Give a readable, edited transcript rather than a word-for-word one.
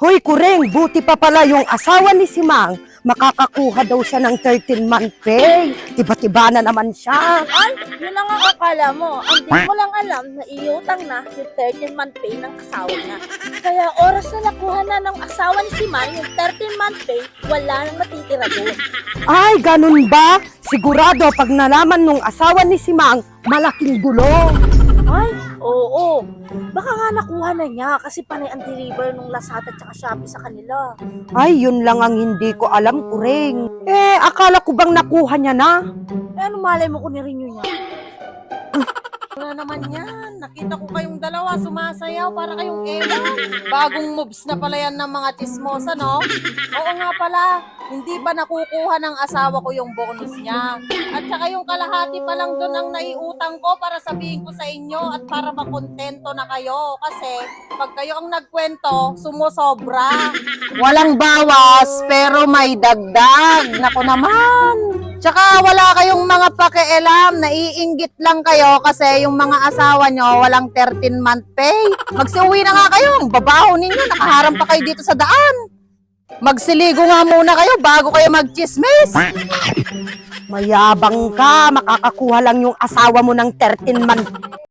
Hoy, Kureng, buti pa pala yung asawa ni si Mang. Makakakuha daw siya ng 13-month pay. Tiba-tiba na naman siya. Ay, yun lang ang akala mo. Ang di mo lang alam na iutang na yung 13-month pay ng asawa niya. Kaya oras na nakuha na ng asawa ni si Mang yung 13-month pay, wala nang matitira doon. Ay, ganun ba? Sigurado pag nalaman nung asawa ni si Mang, malaking gulo. Ay, oo. Baka nga nakuha na niya kasi panay ang deliver nung Lazada at Shopee sa kanila. Ay, yun lang ang hindi ko alam, Kureng. Akala ko bang nakuha niya na? Ano malay mo kung nirenew niya? Wala naman yan. Nakita ko kayong dalawa sumasayaw para kayong ewan. Bagong moves na pala yan ng mga chismosa, no? Oo nga pala, hindi pa nakukuha ng asawa ko yung bonus niya. At saka yung kalahati pa lang doon ang naiutang ko para sabihin ko sa inyo at para makontento na kayo. Kasi pag kayo ang nagkwento, sumusobra. Walang bawas pero may dagdag. Nako naman. Tsaka wala kayong mga pakialam, naiinggit lang kayo kasi yung mga asawa nyo walang 13-month pay. Magsiuwi na nga kayo, ang babaho ninyo, nakaharang pa kayo dito sa daan. Magsiligo nga muna kayo bago kayo magchismis. Mayabang ka, makakakuha lang yung asawa mo ng 13-month